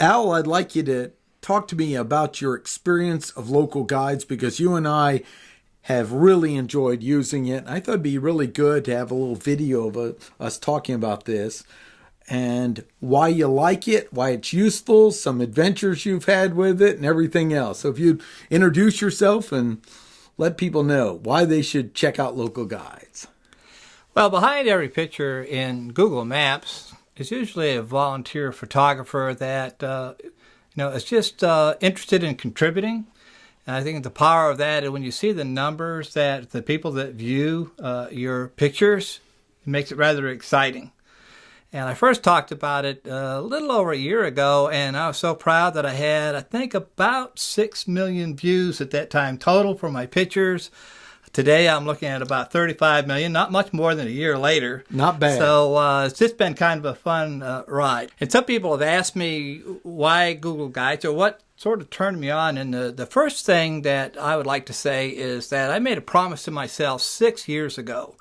Al, I'd like you to talk to me about your experience of local guides, because you and I have really enjoyed using it. I thought it'd be really good to have a little video of us talking about this and why you like it, why it's useful, some adventures you've had with it, and everything else. So if you'd introduce yourself and let people know why they should check out local guides. Well, behind every picture in Google Maps is usually a volunteer photographer that is just interested in contributing. And I think the power of that is when you see the numbers that the people that view your pictures, it makes it rather exciting. And I first talked about it a little over a year ago, and I was so proud that I had, I think, about 6 million views at that time total for my pictures. Today I'm looking at about 35 million, not much more than a year later. Not bad. So it's just been kind of a fun ride. And some people have asked me why Google Guides, or what sort of turned me on. And the first thing that I would like to say is that I made a promise to myself 6 years ago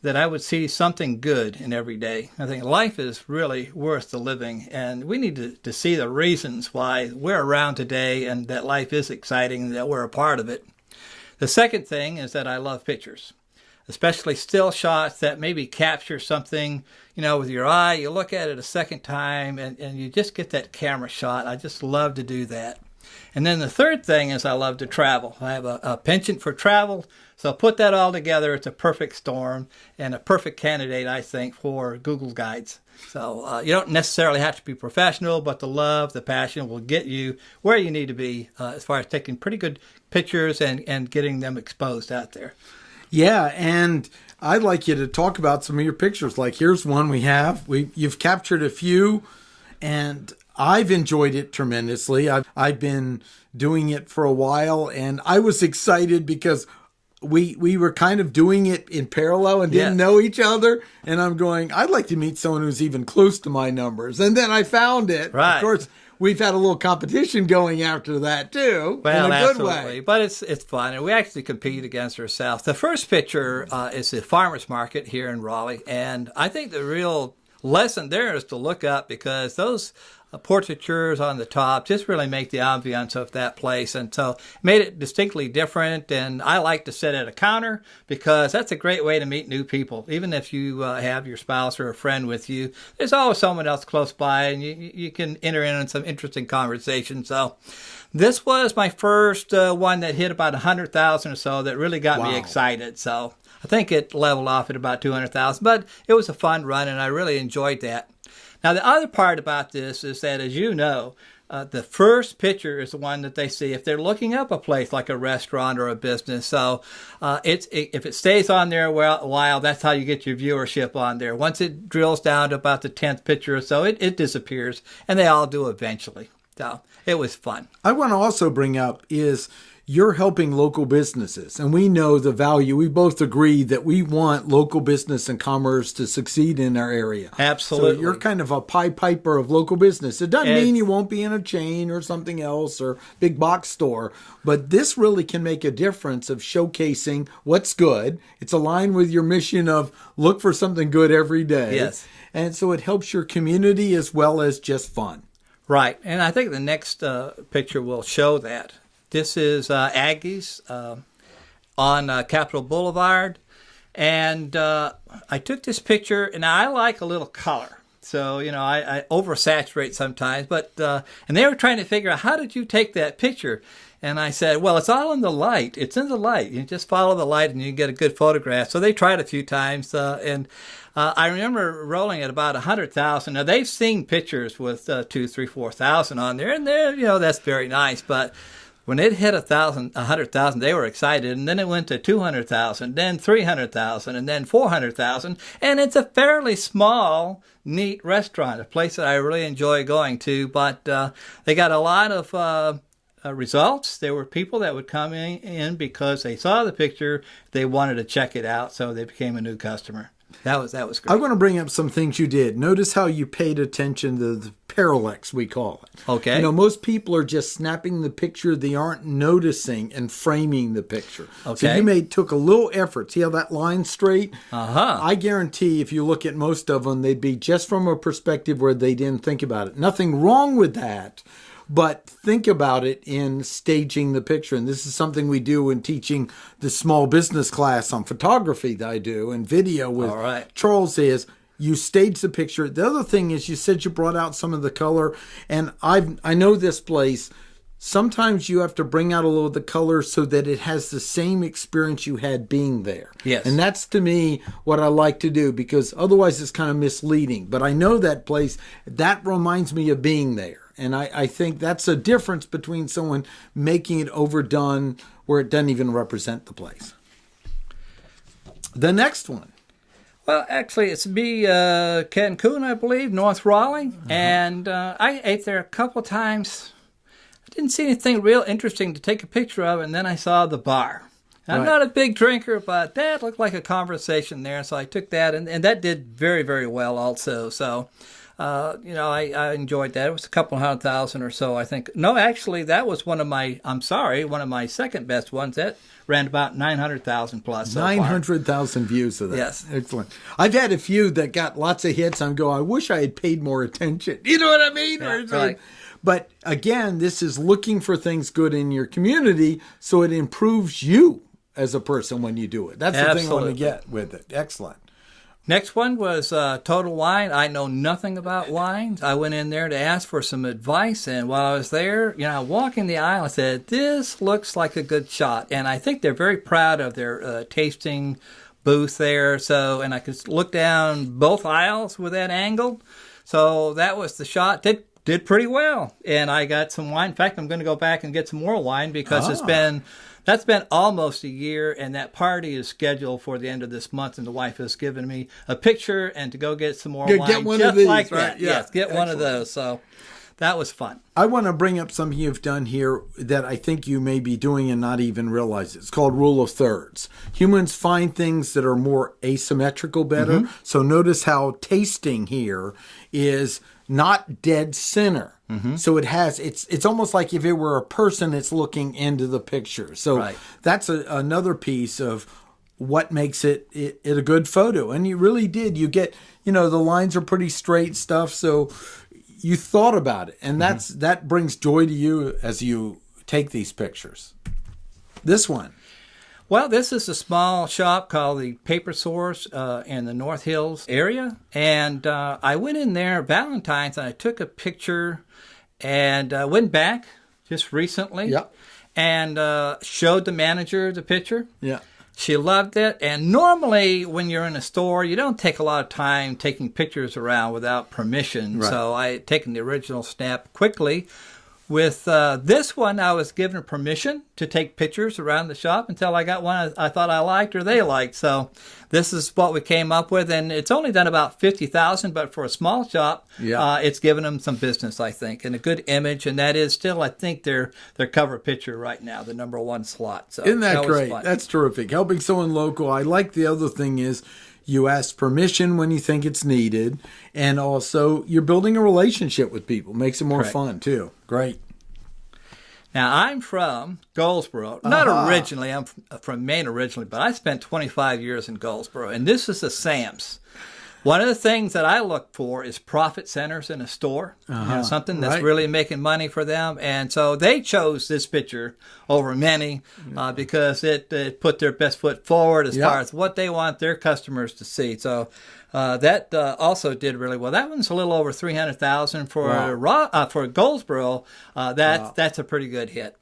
that I would see something good in every day. I think life is really worth the living, and we need to see the reasons why we're around today and that life is exciting and that we're a part of it. The second thing is that I love pictures, especially still shots that maybe capture something, with your eye. You look at it a second time and you just get that camera shot. I just love to do that. And then the third thing is I love to travel. I have a penchant for travel, so put that all together. It's a perfect storm and a perfect candidate, I think, for Google Guides. So you don't necessarily have to be professional, but the love, the passion will get you where you need to be as far as taking pretty good pictures and getting them exposed out there. Yeah, and I'd like you to talk about some of your pictures. Like, here's one we have. You've captured a few, and I've enjoyed it tremendously. I've been doing it for a while, and I was excited because we were kind of doing it in parallel and didn't know each other. And I'm going, I'd like to meet someone who's even close to my numbers. And then I found it. Right. Of course, we've had a little competition going after that too. Well, in a good absolutely. way. But it's fun, and we actually compete against ourselves. The first picture is the farmers market here in Raleigh, and I think the real lesson there is to look up, because those portraitures on the top just really make the ambiance of that place, and so made it distinctly different. And I like to sit at a counter because that's a great way to meet new people. Even if you have your spouse or a friend with you, there's always someone else close by, and you can enter in on some interesting conversation. So this was my first one that hit about 100,000 or so, that really got me excited. So I think it leveled off at about 200,000, but it was a fun run, and I really enjoyed that. Now, the other part about this is that, as you know, the first picture is the one that they see if they're looking up a place like a restaurant or a business. So if it stays on there a while, that's how you get your viewership on there. Once it drills down to about the 10th picture or so, it disappears, and they all do eventually. So it was fun. I want to also bring up is you're helping local businesses, and we know the value. We both agree that we want local business and commerce to succeed in our area. Absolutely. So you're kind of a Pied Piper of local business. It doesn't mean you won't be in a chain or something else or big box store, but this really can make a difference of showcasing what's good. It's aligned with your mission of look for something good every day. Yes. And so it helps your community as well as just fun. Right. And I think the next picture will show that. This is Aggies on Capitol Boulevard. And I took this picture, and I like a little color. So, I oversaturate sometimes. But and they were trying to figure out, how did you take that picture? And I said, well, it's all in the light. It's in the light. You just follow the light, and you get a good photograph. So they tried a few times. And I remember rolling at about 100,000. Now, they've seen pictures with 2,000, 3,000, 4,000 on there. And that's very nice. But when it hit 100,000, they were excited, and then it went to 200,000, then 300,000, and then 400,000. And it's a fairly small, neat restaurant, a place that I really enjoy going to. But they got a lot of results. There were people that would come in because they saw the picture, they wanted to check it out, so they became a new customer. That was great. I want to bring up some things you did. Notice how you paid attention to the parallax, we call it. Okay. You know, most people are just snapping the picture. They aren't noticing and framing the picture. Okay. So you took a little effort. See how that line's straight? Uh-huh. I guarantee if you look at most of them, they'd be just from a perspective where they didn't think about it. Nothing wrong with that. But think about it in staging the picture. And this is something we do in teaching the small business class on photography that I do and video with Charles is you stage the picture. The other thing is you said you brought out some of the color. And I know this place. Sometimes you have to bring out a little of the color so that it has the same experience you had being there. Yes. And that's, to me, what I like to do because otherwise it's kind of misleading. But I know that place. That reminds me of being there. And I think that's a difference between someone making it overdone where it doesn't even represent the place. The next one. Well, actually, it's Cancun, I believe, North Raleigh. Uh-huh. And I ate there a couple of times. I didn't see anything real interesting to take a picture of, and then I saw the bar. I'm not a big drinker, but that looked like a conversation there, so I took that, and that did very, very well also. So, I enjoyed that. It was a couple 100,000 or so, I think. No, actually, that was one of my second best ones. That ran about 900,000 plus so 900,000 views of that. Yes. Excellent. I've had a few that got lots of hits. I'm going, I wish I had paid more attention. You know what I mean? Yeah, right. But again, this is looking for things good in your community so it improves you as a person when you do it. That's the thing I want to get with it. Excellent. Next one was Total Wine. I know nothing about wines. I went in there to ask for some advice, and while I was there, walking the aisle, I said, this looks like a good shot. And I think they're very proud of their tasting booth there. So, and I could look down both aisles with that angle. So that was the shot. Did pretty well. And I got some wine. In fact, I'm going to go back and get some more wine because that's been almost a year, and that party is scheduled for the end of this month, and the wife has given me a picture and to go get some more wine. Get one of these, like right? that. Yes, get one of those. So that was fun. I want to bring up something you've done here that I think you may be doing and not even realize it. It's called rule of thirds. Humans find things that are more asymmetrical better. Mm-hmm. So notice how tasting here is not dead center. Mm-hmm. So it's almost like if it were a person that's looking into the picture. So that's another piece of what makes it a good photo. And you really did. You get, the lines are pretty straight stuff. So you thought about it. And that brings joy to you as you take these pictures. This one. Well, this is a small shop called the Paper Source in the North Hills area. And I went in there Valentine's and I took a picture and went back just recently and showed the manager the picture. Yeah. She loved it. And normally when you're in a store, you don't take a lot of time taking pictures around without permission. Right. So I had taken the original snap quickly. With this one, I was given permission to take pictures around the shop until I got one I thought I liked or they liked. So this is what we came up with. And it's only done about 50,000, but for a small shop, it's given them some business, I think, and a good image. And that is still, I think, their cover picture right now, the number one slot. So isn't that great? That's terrific. Helping someone local. I like the other thing is you ask permission when you think it's needed. And also you're building a relationship with people. Makes it more fun, too. Great. Now, I'm from Goldsboro. Not originally. I'm from Maine originally, but I spent 25 years in Goldsboro. And this is a Sam's. One of the things that I look for is profit centers in a store, something that's really making money for them. And so they chose this picture over many because it put their best foot forward as far as what they want their customers to see. So that also did really well. That one's a little over 300,000 for Goldsboro. That's a pretty good hit.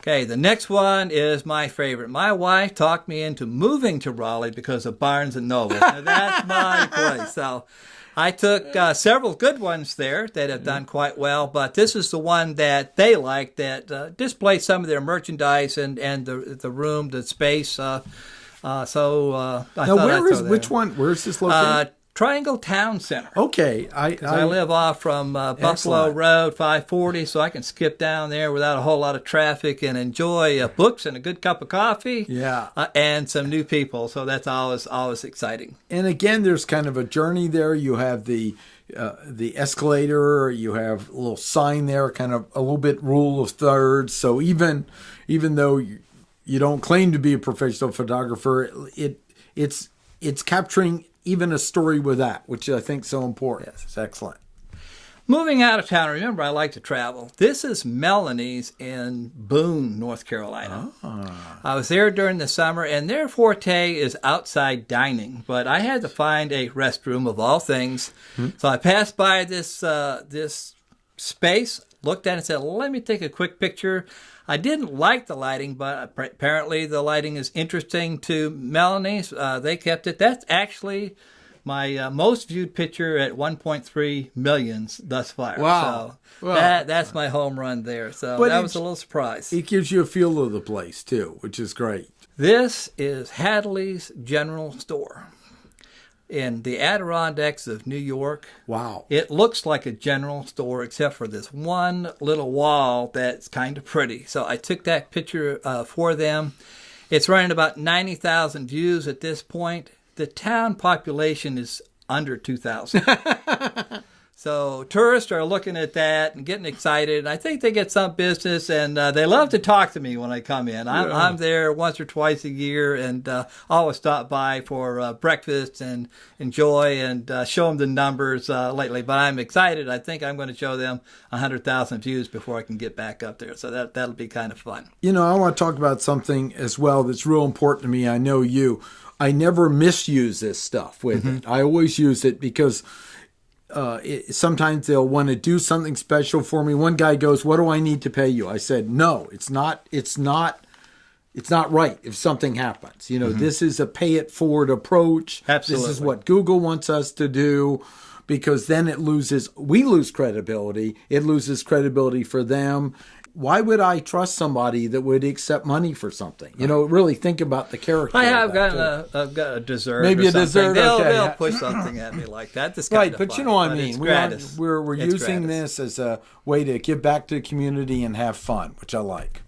Okay, the next one is my favorite. My wife talked me into moving to Raleigh because of Barnes & Noble. Now, that's my place. So I took several good ones there that have done quite well, but this is the one that they like that displays some of their merchandise and the room, the space. Which one? Where's this located? Triangle Town Center. Okay. I live off from Buffalo Road 540, so I can skip down there without a whole lot of traffic and enjoy books and a good cup of coffee. Yeah. And some new people, so that's always exciting. And again, there's kind of a journey there. You have the escalator. You have a little sign there, kind of a little bit rule of thirds. So even though you don't claim to be a professional photographer, it's capturing even a story with that, which I think is so important. Yes. It's excellent. Moving out of town, remember I like to travel. This is Melanies in Boone, North Carolina. I was there during the summer, and their forte is outside dining. But I had to find a restroom of all things. So I passed by this space, looked at it and said, let me take a quick picture. I didn't like the lighting, but apparently the lighting is interesting to Melanies. They kept it. That's actually my most viewed picture at 1.3 million thus far. Wow. So that's my home run there. So but that was a little surprise. It gives you a feel of the place, too, which is great. This is Hadleys General Store in the Adirondacks of New York. Wow. It looks like a general store except for this one little wall that's kind of pretty. So I took that picture for them. It's running about 90,000 views at this point. The town population is under 2,000. So tourists are looking at that and getting excited. I think they get some business, and they love to talk to me when I come in. I'm there once or twice a year, and always stop by for breakfast and enjoy and show them the numbers lately. But I'm excited. I think I'm going to show them 100,000 views before I can get back up there. So that'll be kind of fun. You know, I want to talk about something as well that's real important to me. I know you. I never misuse this stuff with it. I always use it because sometimes they'll want to do something special for me. One guy goes, "What do I need to pay you?" I said, "No, it's not right if something happens. You know, this is a pay it forward approach. Absolutely. This is what Google wants us to do." Because then we lose credibility. It loses credibility for them. Why would I trust somebody that would accept money for something? You know, really think about the character. I've got a dessert. Maybe or a dessert. They'll push something at me like that. That's right, but fun. You know what I mean. We're it's using gratis. this as a way to give back to the community and have fun, which I like.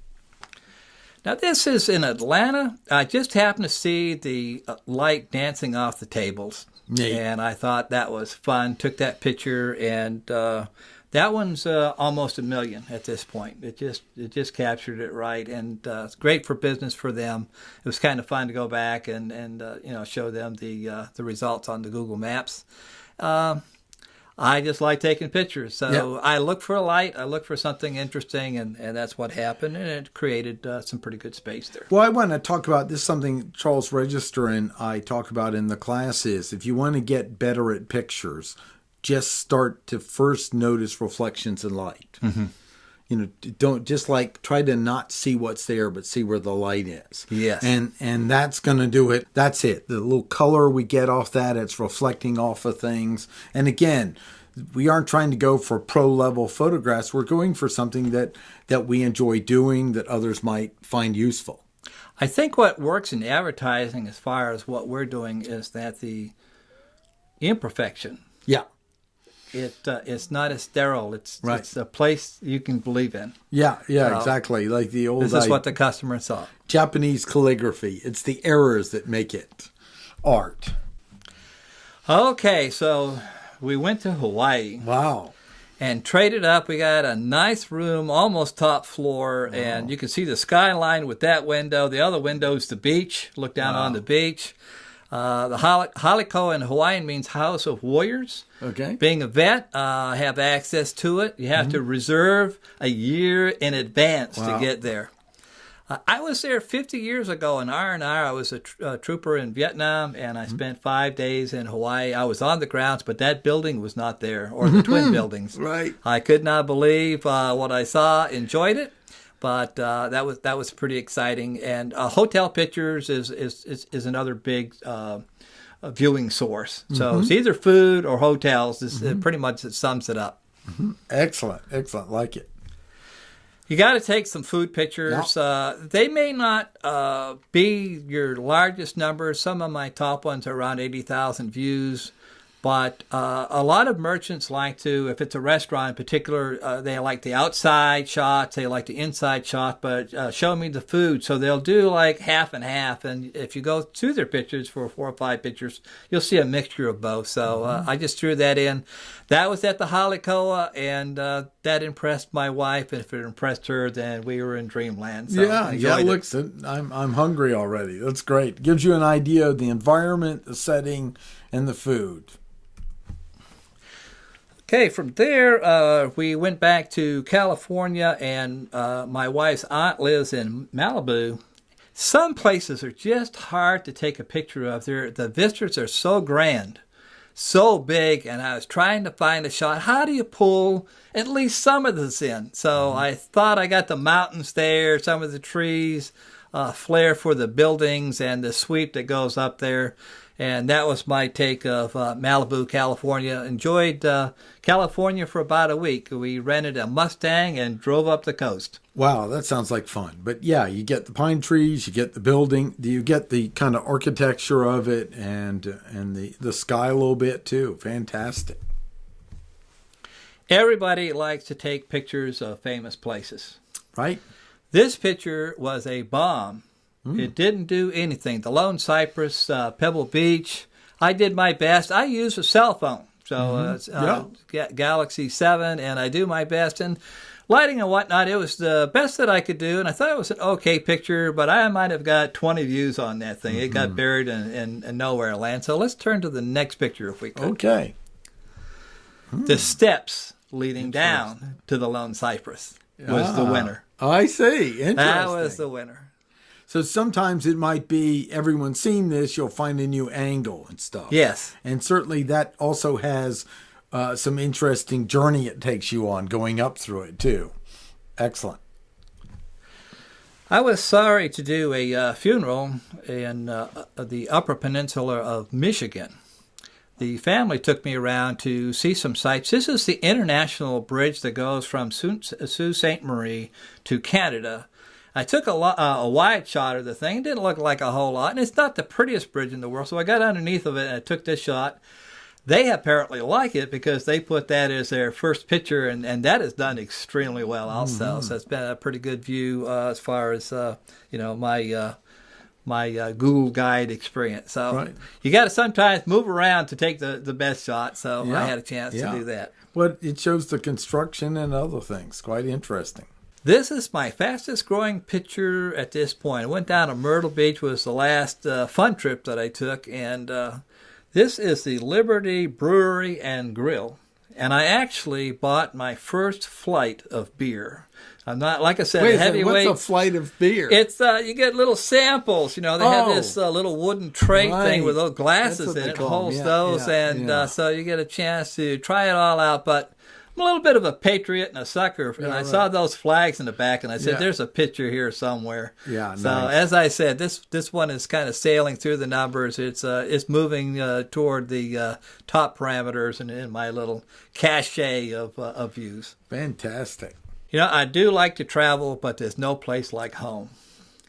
Now, this is in Atlanta. I just happened to see the light dancing off the tables. Neat. And I thought that was fun. Took that picture, and that one's almost 1 million at this point. It just captured it right, and it's great for business for them. It was kind of fun to go back and show them the results on the Google Maps. I just like taking pictures, so I look for a light, I look for something interesting, and that's what happened, and it created some pretty good space there. Well, I want to talk about this, something Charles Register and I talk about in the class is if you want to get better at pictures, just start to first notice reflections in light. You know, don't just try to not see what's there, but see where the light is. Yes. And that's going to do it. That's it. The little color we get off that, it's reflecting off of things. And again, we aren't trying to go for pro-level photographs. We're going for something that we enjoy doing, that others might find useful. I think what works in advertising as far as what we're doing is that the imperfection. Yeah. It's not as sterile. It's right. It's a place you can believe in. Yeah, exactly. Like the old. This is what the customer saw. Japanese calligraphy. It's the errors that make it art. Okay, so we went to Hawaii. Wow. And traded up. We got a nice room, almost top floor, and you can see the skyline with that window. The other window is the beach. Look down on the beach. The Haliko in Hawaiian means House of Warriors. Okay. Being a vet, I have access to it. You have to reserve a year in advance to get there. I was there 50 years ago in R&R. I was a trooper in Vietnam, and I spent 5 days in Hawaii. I was on the grounds, but that building was not there, or the twin buildings. Right. I could not believe what I saw. Enjoyed it. But that was pretty exciting, and hotel pictures is another big viewing source. So it's either food or hotels. Pretty much it sums it up. Excellent, like it. You got to take some food pictures. They may not be your largest numbers. Some of my top ones are around 80,000 views. But a lot of merchants like to, if it's a restaurant in particular, they like the outside shots, they like the inside shot, but show me the food. So they'll do like half and half. And if you go through their pictures for 4 or 5 pictures, you'll see a mixture of both. So I just threw that in. That was at the Halekoa, and that impressed my wife. And if it impressed her, then we were in dreamland. So yeah, it looks. I'm hungry already. That's great. Gives you an idea of the environment, the setting, and the food. Okay, from there, we went back to California, and my wife's aunt lives in Malibu. Some places are just hard to take a picture of. The vistas are so grand, so big, and I was trying to find a shot. How do you pull at least some of this in? So I thought I got the mountains there, some of the trees, flair for the buildings, and the sweep that goes up there. And that was my take of Malibu, California. Enjoyed California for about a week. We rented a Mustang and drove up the coast. Wow, that sounds like fun. But yeah, you get the pine trees, you get the building, you get the kind of architecture of it, and the sky a little bit too. Fantastic. Everybody likes to take pictures of famous places. Right. This picture was a bomb. It didn't do anything. The Lone Cypress, Pebble Beach. I did my best. I use a cell phone, so Galaxy 7, and I do my best. And lighting and whatnot, it was the best that I could do, and I thought it was an okay picture, but I might have got 20 views on that thing. It got buried in nowhere land. So let's turn to the next picture if we could. Okay. The steps leading down to the Lone Cypress was the winner. I see. Interesting. That was the winner. So sometimes it might be everyone's seen this, you'll find a new angle and stuff. Yes. And certainly that also has some interesting journey it takes you on going up through it too. Excellent. I was sorry to do a funeral in the Upper Peninsula of Michigan. The family took me around to see some sights. This is the international bridge that goes from Sault Ste. Marie to Canada. I took a wide shot of the thing. It didn't look like a whole lot, and it's not the prettiest bridge in the world, so I got underneath of it and I took this shot. They apparently like it because they put that as their first picture, and that is done extremely well also. So it's been a pretty good view as far as my Google Guide experience. So you got to sometimes move around to take the best shot, so I had a chance to do that. Well, it shows the construction and other things. Quite interesting. This is my fastest growing picture at this point. I went down to Myrtle Beach, was the last fun trip that I took, and this is the Liberty Brewery and Grill. And I actually bought my first flight of beer. I'm not, like I said, a heavyweight. What's a flight of beer? It's you get little samples. You know, they have this little wooden tray thing with little glasses in it, holds those, and so you get a chance to try it all out. But I'm a little bit of a patriot and a sucker, and I saw those flags in the back, and I said, "There's a picture here somewhere." Yeah. So nice. As I said, this one is kind of sailing through the numbers. It's moving toward the top parameters and in my little cachet of views. Fantastic. You know, I do like to travel, but there's no place like home.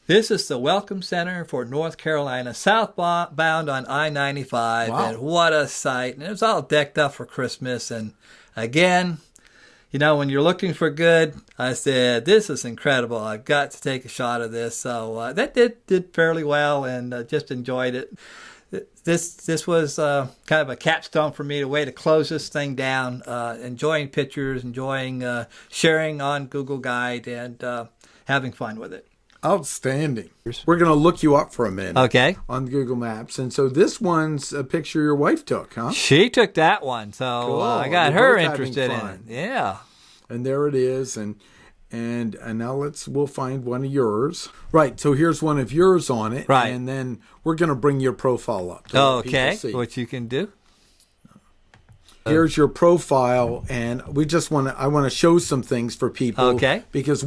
This is the Welcome Center for North Carolina, southbound on I-95, and what a sight. And it was all decked up for Christmas, and again, you know, when you're looking for good, I said, this is incredible. I've got to take a shot of this. So that did fairly well, and just enjoyed it. This was kind of a capstone for me, a way to close this thing down, enjoying pictures, enjoying sharing on Google Guide, and having fun with it. Outstanding. We're going to look you up for a minute. Okay. On Google Maps. And so this one's a picture your wife took, huh? She took that one. So cool. I got her interested in it. Yeah. And there it is. And now we'll find one of yours. Right. So here's one of yours on it. Right. And then we're going to bring your profile up. Okay. What you can do. Here's your profile, and I want to show some things for people. Okay. Because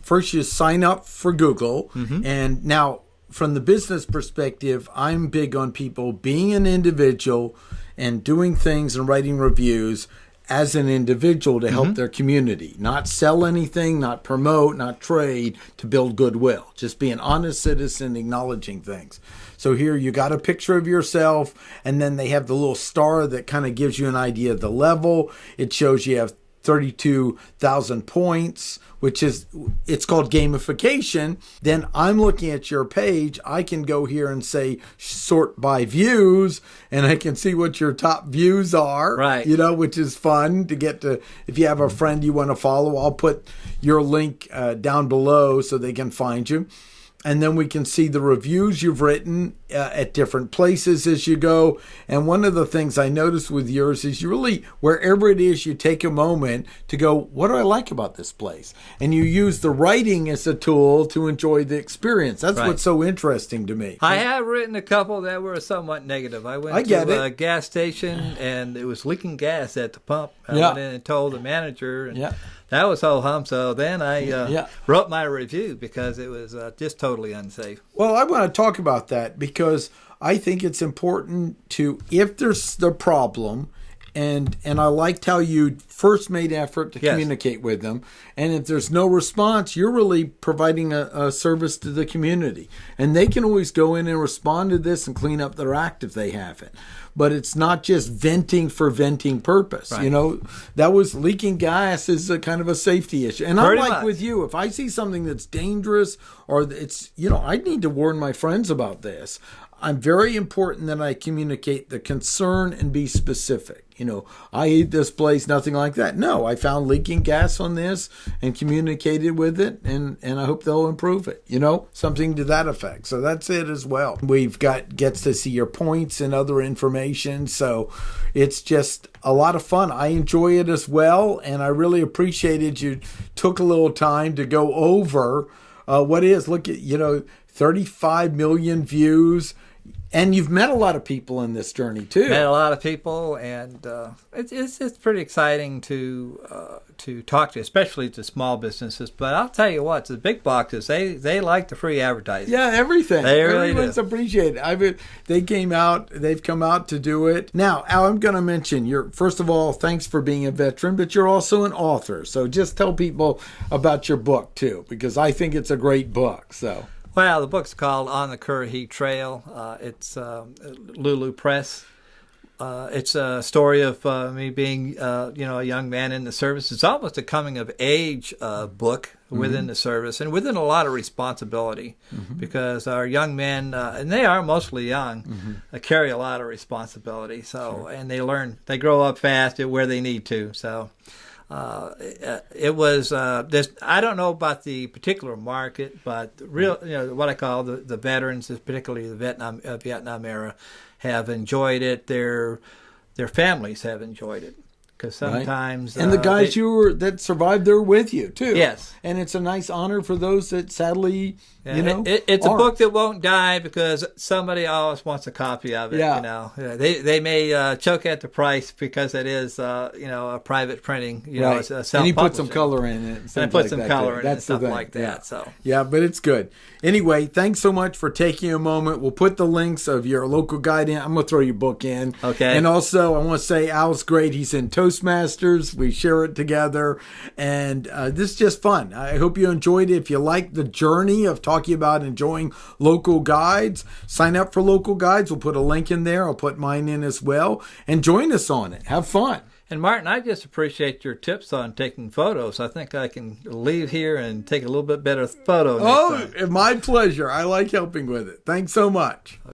first you sign up for Google, and now from the business perspective, I'm big on people being an individual and doing things and writing reviews as an individual to help their community. Not sell anything, not promote, not trade, to build goodwill. Just be an honest citizen, acknowledging things. So here you got a picture of yourself, and then they have the little star that kind of gives you an idea of the level. It shows you have 32,000 points, which is, it's called gamification. Then I'm looking at your page. I can go here and say sort by views, and I can see what your top views are, right? Which is fun to get to. If you have a friend you want to follow, I'll put your link down below so they can find you. And then we can see the reviews you've written at different places as you go. And one of the things I noticed with yours is you really, wherever it is, you take a moment to go, what do I like about this place? And you use the writing as a tool to enjoy the experience. That's what's so interesting to me. I have written a couple that were somewhat negative. I went to a gas station and it was leaking gas at the pump. I went in and told the manager. And that was ho-hum. So then I wrote my review because it was just totally unsafe. Well, I want to talk about that because I think it's important to, if there's the problem, and I liked how you first made effort to communicate with them, and if there's no response, you're really providing a service to the community. And they can always go in and respond to this and clean up their act if they have it. But it's not just venting for venting purpose. Right. That was leaking gas is a kind of a safety issue. And I'm like much. with you, if I see something that's dangerous or it's, I need to warn my friends about this. I'm very important that I communicate the concern and be specific. I hate this place, nothing like that. No, I found leaking gas on this and communicated with it, and I hope they'll improve it, something to that effect. So that's it as well. We've gets to see your points and other information. So it's just a lot of fun. I enjoy it as well, and I really appreciated you took a little time to go over look at, 35 million views. And you've met a lot of people in this journey too. Met a lot of people, and it's pretty exciting to talk to, especially to small businesses. But I'll tell you what, the big boxes they like the free advertising. Yeah, everything. Everyone's appreciated. They've come out to do it. Now, Al, I'm going to mention first of all, thanks for being a veteran, but you're also an author. So just tell people about your book too, because I think it's a great book. So. Well, the book's called On the Currahee Trail. It's Lulu Press. It's a story of me being, a young man in the service. It's almost a coming-of-age book within the service and within a lot of responsibility because our young men, and they are mostly young, carry a lot of responsibility. So, and they grow up fast at where they need to. So. It was I don't know about the particular market, but what I call the veterans, particularly the Vietnam era, have enjoyed it. Their families have enjoyed it. Because sometimes... And the guys that survived there with you, too. Yes. And it's a nice honor for those that sadly, It's a book that won't die because somebody always wants a copy of it, They may choke at the price because it is, a private printing, it's a self-publishing. And he put some color in it. And I put some color in it and stuff like that, Yeah. so... Yeah, but it's good. Anyway, thanks so much for taking a moment. We'll put the links of your local guide in. I'm going to throw your book in. Okay. And also, I want to say Al's great. He's in Toastmasters. We share it together. And this is just fun. I hope you enjoyed it. If you like the journey of talking about enjoying local guides, sign up for local guides. We'll put a link in there. I'll put mine in as well. And join us on it. Have fun. And Martin, I just appreciate your tips on taking photos. I think I can leave here and take a little bit better photo next time. My pleasure. I like helping with it. Thanks so much.